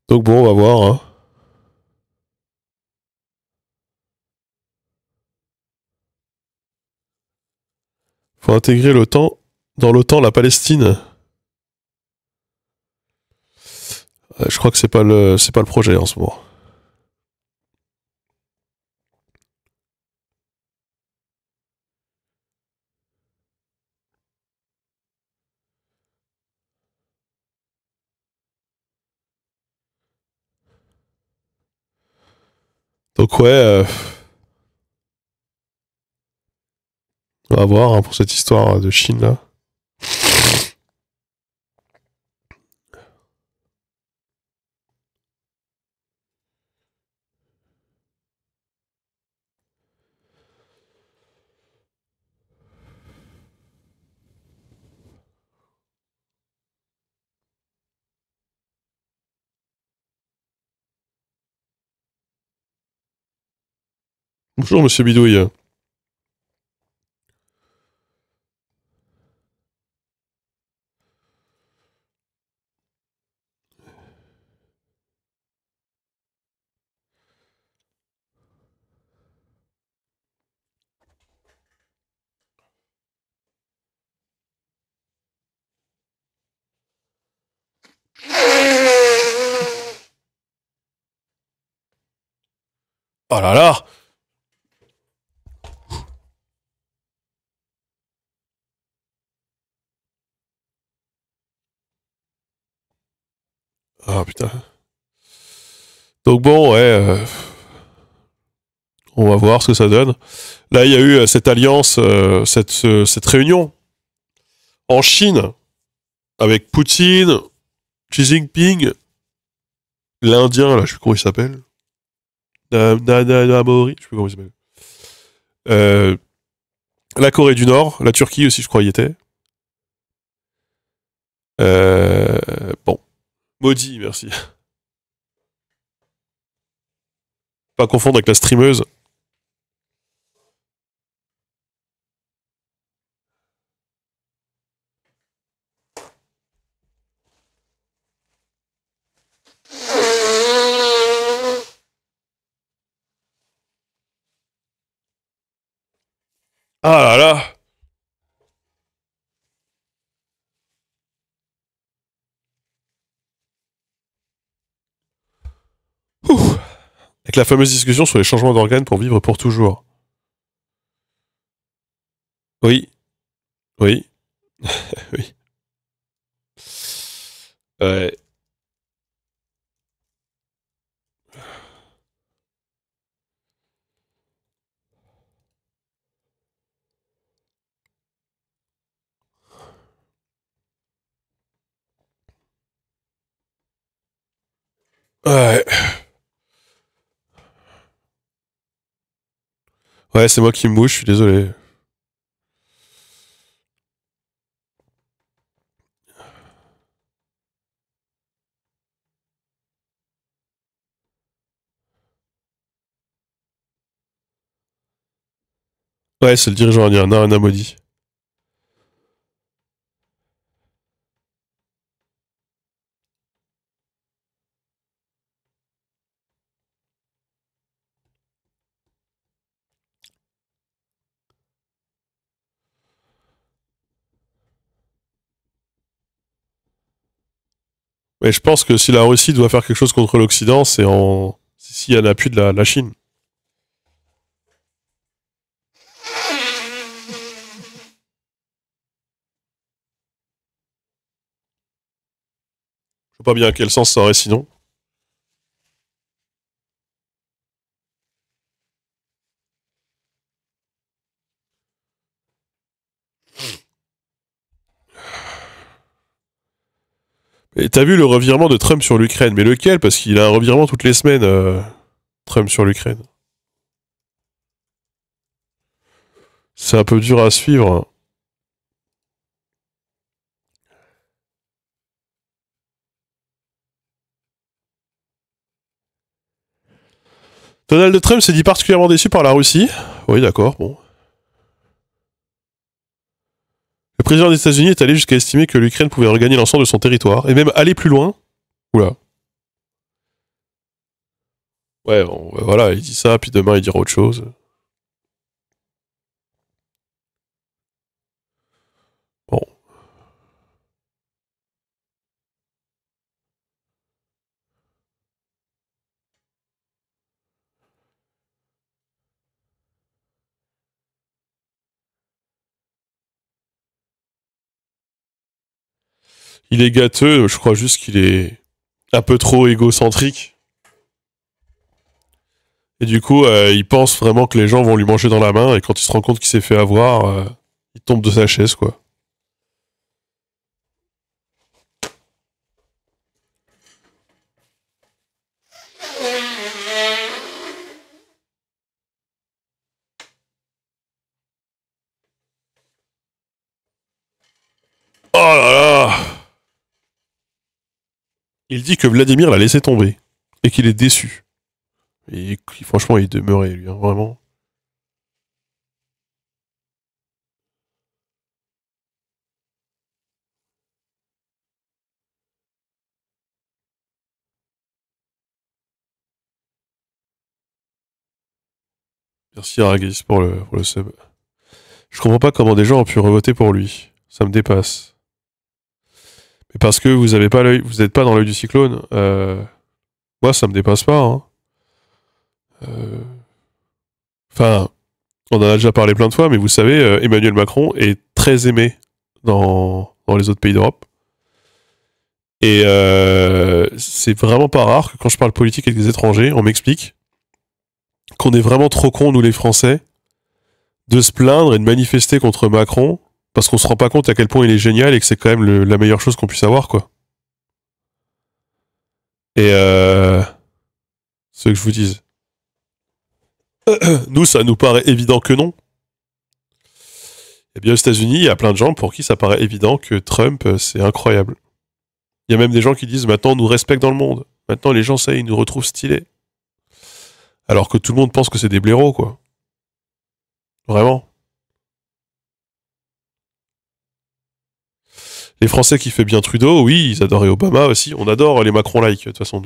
S1: Donc bon, on va voir. Hein. Faut intégrer l'OTAN dans l'OTAN la Palestine. Je crois que c'est pas le projet en ce moment. Donc ouais, on va voir hein, pour cette histoire de Chine là. Bonjour Monsieur Bidouille. Oh là là. Ah putain. Donc bon, ouais, on va voir ce que ça donne. Là, il y a eu cette alliance, cette réunion En Chine, avec Poutine, Xi Jinping, l'Indien, là, je sais plus comment il s'appelle. Namori, je sais plus comment il s'appelle. Euh, la Corée du Nord, la Turquie aussi, je crois, y était. Bon. Maudit, merci. Pas confondre avec la streameuse. Ah là là. Ouh. Avec la fameuse discussion sur les changements d'organes pour vivre pour toujours. Oui, oui, oui. Ouais. Ouais. Ouais, c'est moi qui me bouge, je suis désolé. Ouais, c'est le dirigeant indien, Narendra Modi. Mais je pense que si la Russie doit faire quelque chose contre l'Occident, c'est en s'il y a un appui de la Chine. Je vois pas bien quel sens ça aurait sinon. Et t'as vu le revirement de Trump sur l'Ukraine, mais lequel? Parce qu'il a un revirement toutes les semaines, Trump sur l'Ukraine. C'est un peu dur à suivre, hein. Donald Trump s'est dit particulièrement déçu par la Russie. Oui, d'accord, bon. Le président des États-Unis est allé jusqu'à estimer que l'Ukraine pouvait regagner l'ensemble de son territoire, et même aller plus loin. Oula. Ouais, bon, voilà, il dit ça, puis demain il dira autre chose. Bon. Il est gâteux, je crois juste qu'il est un peu trop égocentrique. Et du coup, il pense vraiment que les gens vont lui manger dans la main, et quand il se rend compte qu'il s'est fait avoir, il tombe de sa chaise, quoi. Oh là là. Il dit que Vladimir l'a laissé tomber, et qu'il est déçu. Et franchement, il demeurait, lui, hein, vraiment. Merci Aragis pour le sub. Je comprends pas comment des gens ont pu voter pour lui. Ça me dépasse. Mais parce que vous avez pas l'œil, vous n'êtes pas dans l'œil du cyclone. Moi, ça me dépasse pas, hein. Euh, Enfin, on en a déjà parlé plein de fois, mais vous savez, Emmanuel Macron est très aimé dans les autres pays d'Europe. Et c'est vraiment pas rare que quand je parle politique avec des étrangers, on m'explique qu'on est vraiment trop cons, nous les Français, de se plaindre et de manifester contre Macron Parce qu'on se rend pas compte à quel point il est génial et que c'est quand même la meilleure chose qu'on puisse avoir, quoi. Et ce que je vous dise. Nous, ça nous paraît évident que non. Eh bien, aux États-Unis, il y a plein de gens pour qui ça paraît évident que Trump, c'est incroyable. Il y a même des gens qui disent maintenant on nous respecte dans le monde. Maintenant, les gens, ça y est, ils nous retrouvent stylés. Alors que tout le monde pense que c'est des blaireaux, quoi. Vraiment. Les Français qui fait bien Trudeau, oui, ils adoraient Obama aussi. On adore les Macron-like, de toute façon.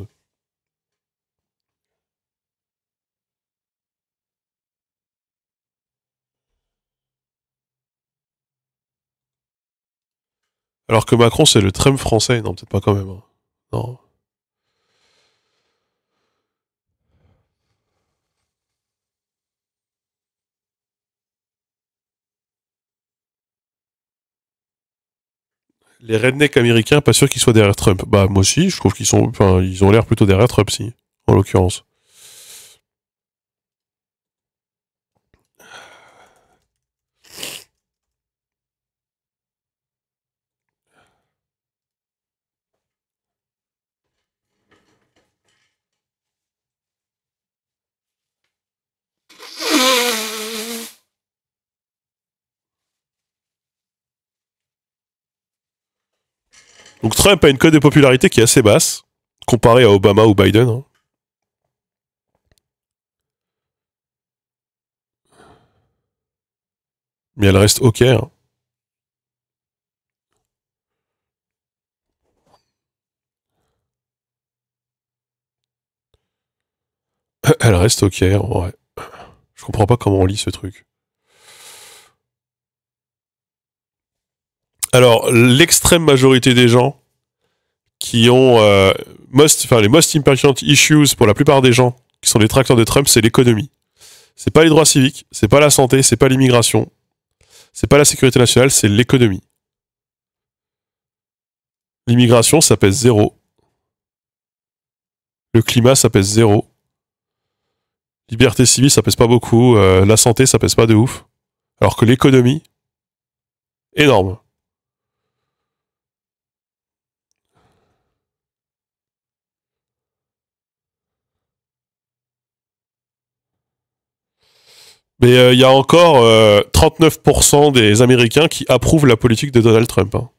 S1: Alors que Macron, c'est le Trump français. Non, peut-être pas quand même. Hein. Non. Les rednecks américains, pas sûr qu'ils soient derrière Trump. Bah, moi aussi, je trouve qu'ils sont, enfin, ils ont l'air plutôt derrière Trump, si, en l'occurrence. Donc Trump a une cote de popularité qui est assez basse, comparée à Obama ou Biden. Hein. Mais elle reste ok. Hein. Elle reste ok, ouais. Je comprends pas comment on lit ce truc. Alors, l'extrême majorité des gens qui ont les most important issues pour la plupart des gens qui sont des tracteurs de Trump, c'est l'économie. C'est pas les droits civiques, c'est pas la santé, c'est pas l'immigration, c'est pas la sécurité nationale, c'est l'économie. L'immigration, ça pèse zéro. Le climat, ça pèse zéro. Liberté civile, ça pèse pas beaucoup. La santé, ça pèse pas de ouf. Alors que l'économie, énorme. Mais il y a encore 39% des Américains qui approuvent la politique de Donald Trump. Hein.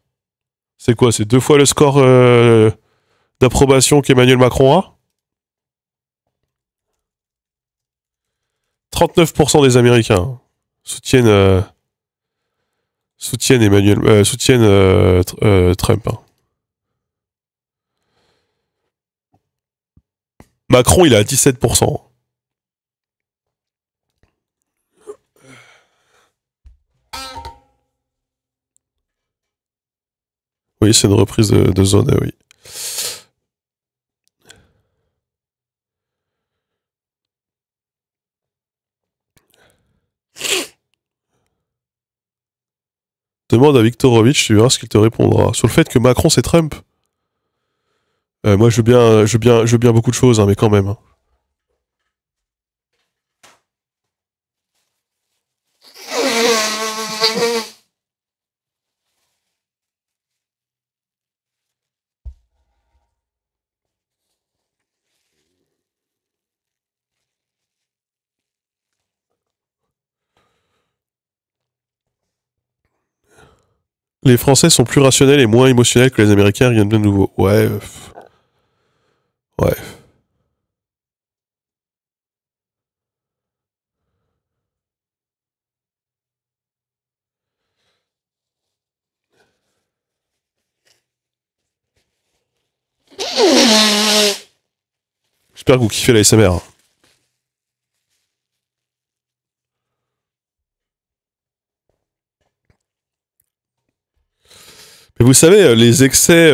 S1: C'est quoi? C'est 2 fois le score d'approbation qu'Emmanuel Macron a? 39% des Américains soutiennent, soutiennent Trump. Hein. Macron, il est à 17%. Oui, c'est une reprise de zone, oui. Demande à Viktorovitch, tu verras ce qu'il te répondra. Sur le fait que Macron, c'est Trump. Moi, je veux bien beaucoup de choses, hein, mais quand même. Hein. Les Français sont plus rationnels et moins émotionnels que les Américains, rien de nouveau. Ouais. Ouais. J'espère que vous kiffez la SMR. Mais vous savez, les excès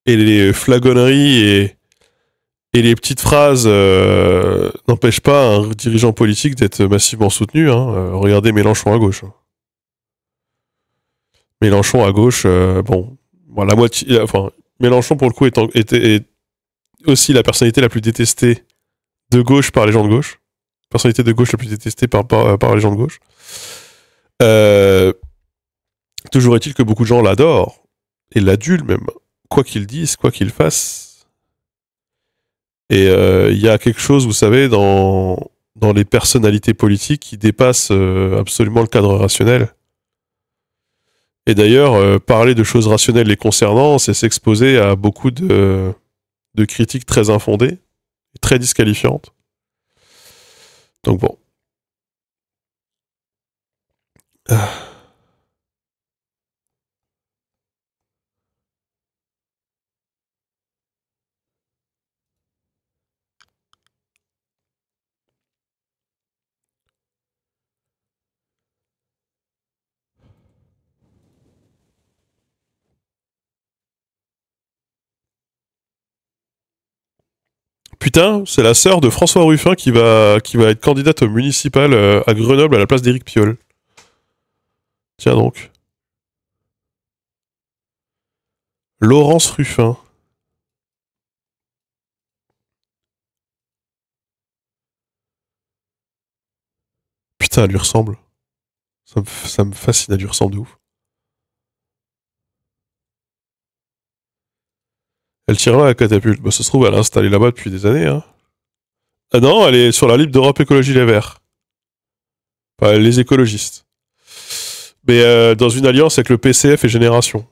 S1: et les flagonneries et les petites phrases n'empêchent pas un dirigeant politique d'être massivement soutenu. Hein. Regardez Mélenchon à gauche. Mélenchon à gauche, bon, la moitié, enfin, Mélenchon pour le coup est aussi la personnalité la plus détestée de gauche par les gens de gauche. Personnalité de gauche la plus détestée par les gens de gauche. Toujours est-il que beaucoup de gens l'adorent, et l'adulent même, quoi qu'ils disent, quoi qu'ils fassent. Et il y a quelque chose, vous savez, dans les personnalités politiques qui dépassent absolument le cadre rationnel. Et d'ailleurs, parler de choses rationnelles les concernant, c'est s'exposer à beaucoup de critiques très infondées, très disqualifiantes. Donc bon. Putain, c'est la sœur de François Ruffin qui va être candidate au municipal à Grenoble à la place d'Éric Piolle. Tiens donc. Laurence Ruffin. Putain, elle lui ressemble. Ça me fascine, elle lui ressemble de ouf. Elle tire loin à la catapulte. Bah, ça se trouve, elle est installée là-bas depuis des années. Hein. Ah non, elle est sur la libre d'Europe Écologie Les Verts. Enfin, les écologistes. Mais dans une alliance avec le PCF et Génération.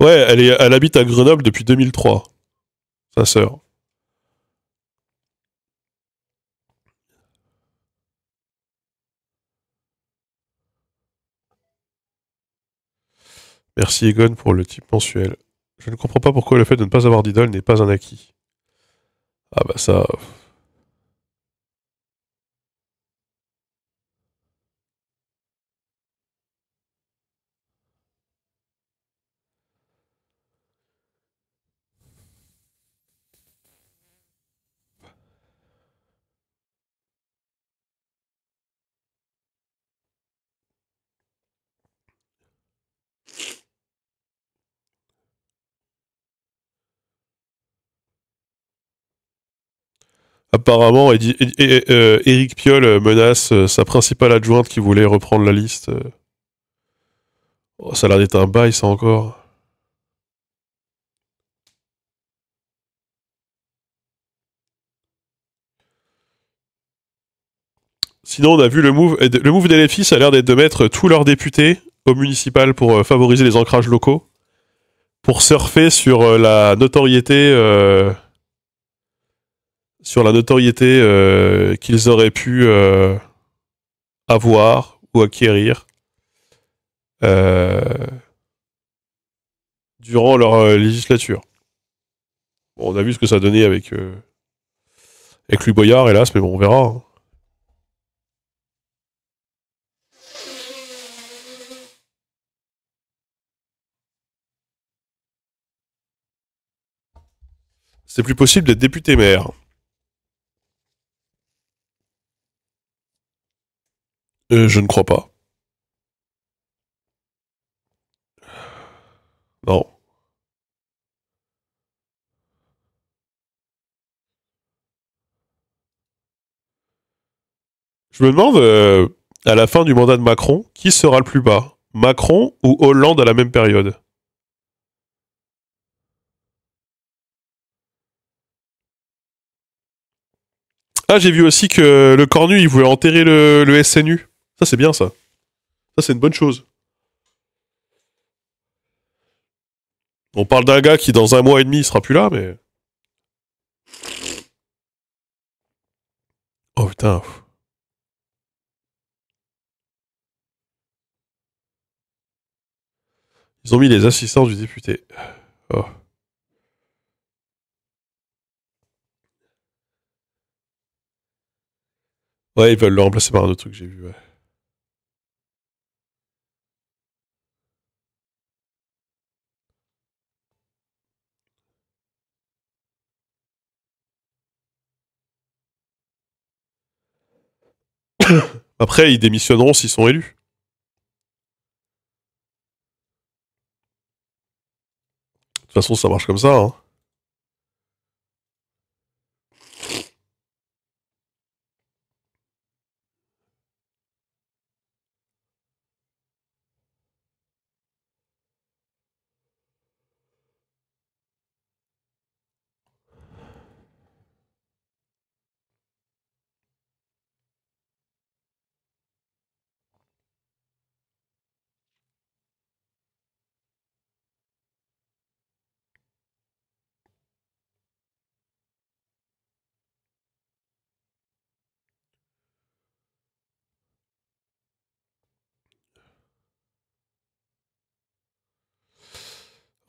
S1: Ouais, elle habite à Grenoble depuis 2003. Sa sœur. Merci Egon pour le type mensuel. Je ne comprends pas pourquoi le fait de ne pas avoir d'idole n'est pas un acquis. Ah bah ça... Apparemment, Éric Piolle menace sa principale adjointe qui voulait reprendre la liste. Oh, ça a l'air d'être un bail, ça encore. Sinon, on a vu le move des LFI, ça a l'air d'être de mettre tous leurs députés au municipal pour favoriser les ancrages locaux, pour surfer sur la notoriété qu'ils auraient pu avoir ou acquérir euh, durant leur législature. Bon, on a vu ce que ça donnait avec Louis Boyard, hélas, mais bon, on verra. Hein. C'est plus possible d'être député maire. Je ne crois pas. Non. Je me demande, à la fin du mandat de Macron, qui sera le plus bas, Macron ou Hollande à la même période? Ah, j'ai vu aussi que le Cornu, il voulait enterrer le SNU. Ça, c'est bien, ça. Ça, c'est une bonne chose. On parle d'un gars qui, dans un mois et demi, il sera plus là, mais... Oh, putain. Ils ont mis les assistants du député. Oh. Ouais, ils veulent le remplacer par un autre truc, j'ai vu, ouais. Après, ils démissionneront s'ils sont élus. De toute façon, ça marche comme ça, hein.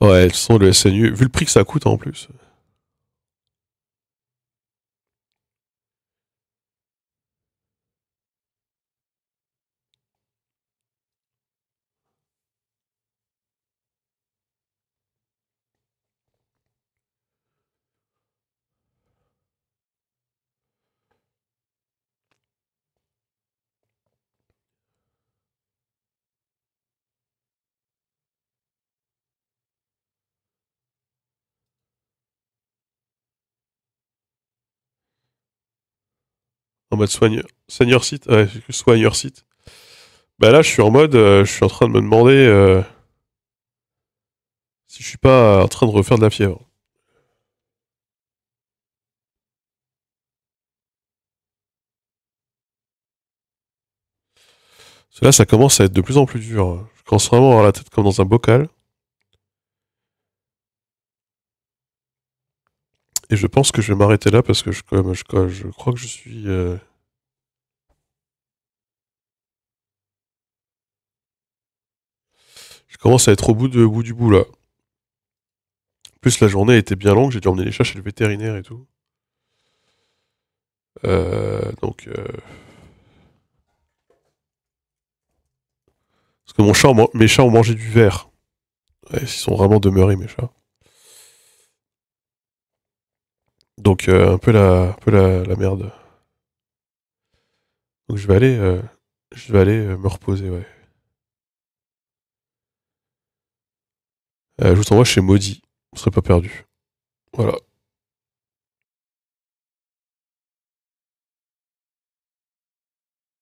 S1: Ouais, de toute façon, le SNU, vu le prix que ça coûte en plus. En mode senior site, ouais, soigneur site. Bah là, je suis en mode, je suis en train de me demander si je suis pas en train de refaire de la fièvre. Parce que là, ça commence à être de plus en plus dur, hein. Je commence vraiment à avoir la tête comme dans un bocal. Et je pense que je vais m'arrêter là parce que je crois que je suis. Je commence à être au bout du bout là. En plus, la journée était bien longue, j'ai dû emmener les chats chez le vétérinaire et tout. Donc. Parce que mes chats ont mangé du verre. Ouais, ils sont vraiment demeurés, mes chats. Donc, la merde. Donc, je vais aller me reposer, ouais. Je vous envoie chez Maudit. Vous serez pas perdu. Voilà.